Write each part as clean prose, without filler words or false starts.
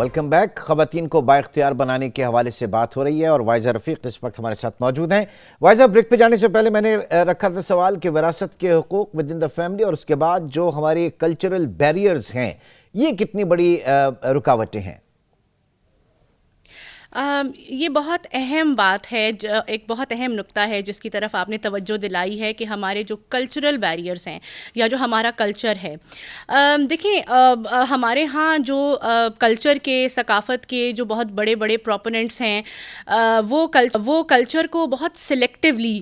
Welcome back. خواتین کو بااختیار بنانے کے حوالے سے بات ہو رہی ہے اور وائزہ رفیق اس وقت ہمارے ساتھ موجود ہیں. وائزہ, بریک پہ جانے سے پہلے میں نے رکھا تھا سوال کہ وراثت کے حقوق ود ان دا فیملی اور اس کے بعد جو ہماری کلچرل بیریئرز ہیں یہ کتنی بڑی رکاوٹیں ہیں؟ یہ بہت اہم بات ہے, ایک بہت اہم نقطہ ہے جس کی طرف آپ نے توجہ دلائی ہے کہ ہمارے جو کلچرل بیریئرز ہیں یا جو ہمارا کلچر ہے. دیکھیں, ہمارے ہاں جو کلچر کے, ثقافت کے جو بہت بڑے بڑے پروپوننٹس ہیں وہ کلچر کو بہت سلیکٹیولی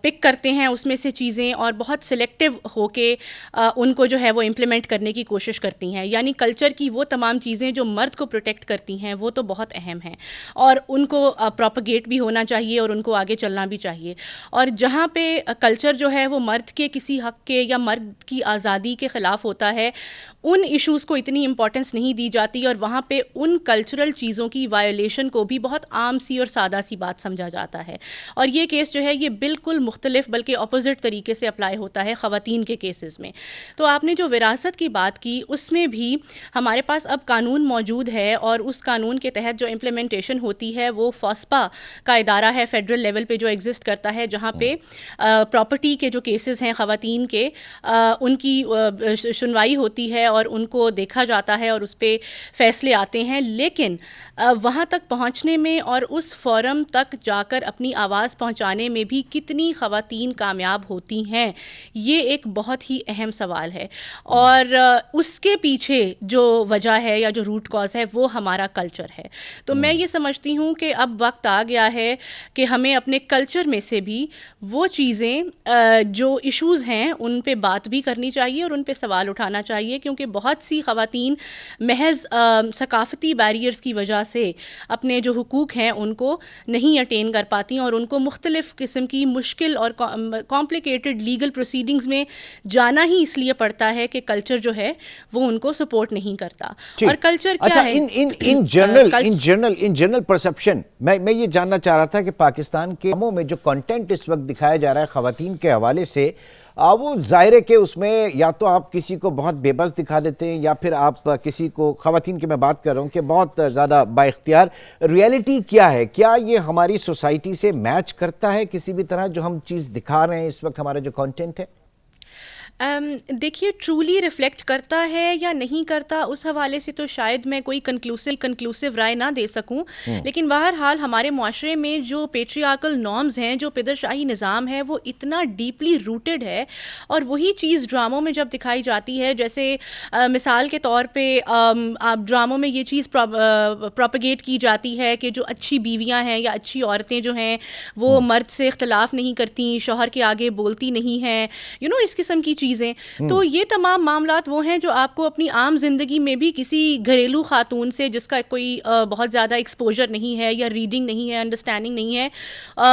پک کرتے ہیں اس میں سے چیزیں, اور بہت سلیکٹیو ہو کے ان کو جو ہے وہ امپلیمنٹ کرنے کی کوشش کرتی ہیں. یعنی کلچر کی وہ تمام چیزیں جو مرد کو پروٹیکٹ کرتی ہیں وہ تو بہت اہم ہیں اور ان کو پروپیگیٹ بھی ہونا چاہیے اور ان کو آگے چلنا بھی چاہیے. اور جہاں پہ کلچر جو ہے وہ مرد کے کسی حق کے یا مرد کی آزادی کے خلاف ہوتا ہے, ان ایشوز کو اتنی امپورٹنس نہیں دی جاتی اور وہاں پہ ان کلچرل چیزوں کی وائلیشن کو بھی بہت عام سی اور سادہ سی بات سمجھا جاتا ہے. اور یہ کیس جو ہے یہ بالکل مختلف بلکہ اپوزٹ طریقے سے اپلائی ہوتا ہے خواتین کے کیسز میں. تو آپ نے جو وراثت کی بات کی اس میں بھی ہمارے پاس اب قانون موجود ہے, اور اس قانون کے تحت جو امپلیمنٹیشن ہوتی ہے وہ فاسپا کا ادارہ ہے فیڈرل لیول پہ جو ایگزسٹ کرتا ہے, جہاں پہ پراپرٹی کے جو کیسز ہیں خواتین کے, ان کی سنوائی ہوتی ہے اور ان کو دیکھا جاتا ہے اور اس پہ فیصلے آتے ہیں. لیکن وہاں تک پہنچنے میں اور اس فورم تک جا کر اپنی آواز پہنچانے میں بھی کتنی خواتین کامیاب ہوتی ہیں, یہ ایک بہت ہی اہم سوال ہے. اور اس کے پیچھے جو وجہ ہے یا جو روٹ کاز ہے وہ ہمارا کلچر ہے. تو میں یہ سمجھتی ہوں کہ اب وقت آ گیا ہے کہ ہمیں اپنے کلچر میں سے بھی وہ چیزیں جو ایشوز ہیں ان پہ بات بھی کرنی چاہیے اور ان پہ سوال اٹھانا چاہیے, کیونکہ بہت سی خواتین محض ثقافتی بیریئرز کی وجہ سے اپنے جو حقوق ہیں ان کو نہیں اٹین کر پاتی اور ان کو مختلف قسم کی مشکل اور کمپلیکیٹڈ لیگل پروسیڈنگز میں جانا ہی اس لیے پڑتا ہے کہ کلچر جو ہے وہ ان کو سپورٹ نہیں کرتا. اور کلچر کیا ہے ان جنرل پرسپشن میں یہ جاننا چاہ رہا تھا کہ پاکستان کے فلموں میں جو کنٹینٹ اس وقت دکھایا جا رہا ہے خواتین کے حوالے سے, وہ ظاہر ہے کہ اس میں یا تو آپ کسی کو بہت بے بس دکھا دیتے ہیں یا پھر آپ کسی کو, خواتین کی میں بات کر رہا ہوں, کہ بہت زیادہ با اختیار. ریئلٹی کیا ہے؟ کیا یہ ہماری سوسائٹی سے میچ کرتا ہے کسی بھی طرح جو ہم چیز دکھا رہے ہیں اس وقت, ہمارا جو کنٹینٹ ہے؟ دیکھیے, ٹرولی ریفلیکٹ کرتا ہے یا نہیں کرتا اس حوالے سے تو شاید میں کوئی کنکلوسیو رائے نہ دے سکوں, لیکن بہرحال ہمارے معاشرے میں جو پیٹریارکل نارمز ہیں, جو پدر شاہی نظام ہے, وہ اتنا ڈیپلی روٹڈ ہے. اور وہی چیز ڈراموں میں جب دکھائی جاتی ہے, جیسے مثال کے طور پہ ڈراموں میں یہ چیز پروپیگیٹ کی جاتی ہے کہ جو اچھی بیویاں ہیں یا اچھی عورتیں جو ہیں وہ مرد سے اختلاف نہیں کرتی, شوہر کے آگے بولتی نہیں ہیں, اس قسم کی چیزیں. تو یہ تمام معاملات وہ ہیں جو آپ کو اپنی عام زندگی میں بھی کسی گھریلو خاتون سے جس کا کوئی بہت زیادہ ایکسپوجر نہیں ہے یا ریڈنگ نہیں ہے, انڈرسٹینڈنگ نہیں ہے,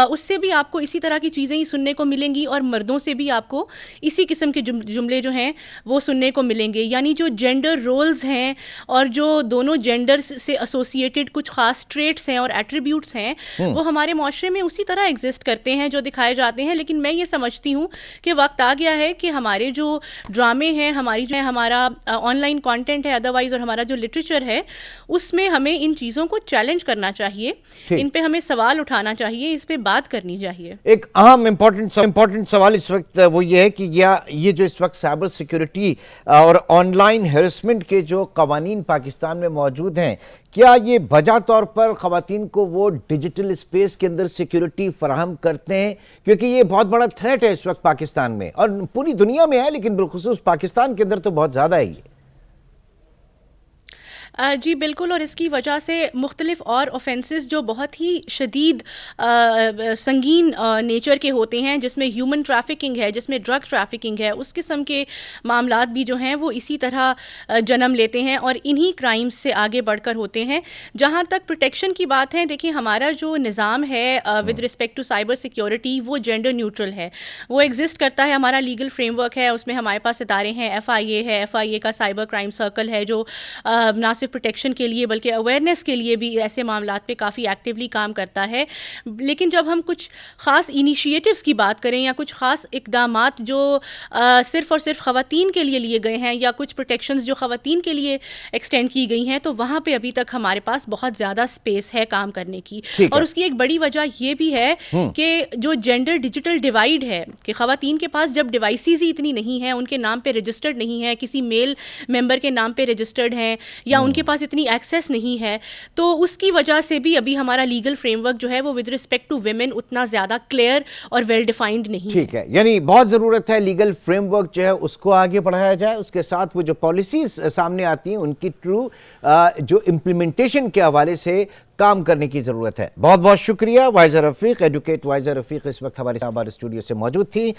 اس سے بھی آپ کو اسی طرح کی چیزیں ہی سننے کو ملیں گی, اور مردوں سے بھی آپ کو اسی قسم کے جملے جو ہیں وہ سننے کو ملیں گے. یعنی جو جینڈر رولز ہیں اور جو دونوں جینڈر سے ایسوسیٹڈ کچھ خاص ٹریٹس ہیں اور ایٹریبیوٹس ہیں وہ ہمارے معاشرے میں اسی طرح ایگزسٹ کرتے ہیں جو دکھائے جاتے ہیں. لیکن میں یہ سمجھتی ہوں کہ وقت آ گیا ہے کہ ہمارے جو ڈرامے ہیں, ہمارا آن لائن کانٹینٹ ہے ادروائز, اور ہمارا جو لٹریچر ہے اس میں ہمیں ان چیزوں کو چیلنج کرنا چاہیے, ان پہ ہمیں سوال اٹھانا چاہیے, اس پہ بات کرنی چاہیے. ایک اہم امپورٹنٹ سوال اس وقت وہ یہ ہے کہ یہ جو اس وقت سائبر سیکیورٹی اور آن لائن ہیرسمنٹ کے جو قوانین پاکستان میں موجود ہیں, کیا یہ بجا طور پر خواتین کو وہ ڈیجیٹل اسپیس کے اندر سیکیورٹی فراہم کرتے ہیں؟ کیونکہ یہ بہت بڑا تھریٹ ہے اس وقت پاکستان میں, اور پوری دنیا میں ہے لیکن بالخصوص پاکستان کے اندر تو بہت زیادہ ہے یہ. جی بالکل, اور اس کی وجہ سے مختلف اور اوفینسز جو بہت ہی شدید سنگین نیچر کے ہوتے ہیں, جس میں ہیومن ٹریفکنگ ہے, جس میں ڈرگ ٹریفکنگ ہے, اس قسم کے معاملات بھی جو ہیں وہ اسی طرح جنم لیتے ہیں اور انہی کرائمز سے آگے بڑھ کر ہوتے ہیں. جہاں تک پروٹیکشن کی بات ہے, دیکھیں ہمارا جو نظام ہے with respect to cyber security وہ جینڈر نیوٹرل ہے, وہ ایگزسٹ کرتا ہے. ہمارا لیگل فریم ورک ہے, اس میں ہمارے پاس ادارے ہیں, FIA ہے, FIA کا سائبر کرائم سرکل ہے جو نہ صرف صرف پروٹیکشن کے لیے بلکہ اویئرنیس کے لیے بھی ایسے معاملات پہ کافی ایکٹیولی کام کرتا ہے. لیکن جب ہم کچھ خاص انیشیٹوز کی بات کریں یا کچھ خاص اقدامات جو صرف اور صرف خواتین کے لیے لیے گئے ہیں یا کچھ پروٹیکشنز جو خواتین کے لیے ایکسٹینڈ کی گئی ہیں, تو وہاں پہ ابھی تک ہمارے پاس بہت زیادہ اسپیس ہے کام کرنے کی. اور اس کی ایک بڑی وجہ یہ بھی ہے کہ جو جینڈر ڈیجیٹل ڈیوائڈ ہے کہ خواتین کے پاس جب ڈیوائسز ہی اتنی نہیں ہیں, ان کے نام پہ رجسٹرڈ نہیں ہے, کسی میل ممبر کے نام پہ رجسٹرڈ ہیں یا ان کے پاس اتنی ایکسیس نہیں ہے, تو اس کی وجہ سے بھی ابھی ہمارا لیگل فریم ورک جو ہے وہ ود رسپیکٹ ٹو ویمن اتنا زیادہ کلیئر اور ویل ڈیفائنڈ نہیں. ٹھیک ہے, یعنی بہت ضرورت ہے لیگل فریم ورک جو ہے اس کو آگے بڑھایا جائے, اس کے ساتھ وہ جو پالیسیز سامنے آتی ہیں ان کی ٹرو جو امپلیمنٹیشن کے حوالے سے کام کرنے کی ضرورت ہے. بہت بہت شکریہ. وائزہ رفیق, ایڈوکیٹ وائزہ رفیق اس وقت ہمارے اسٹوڈیو سے موجود تھی.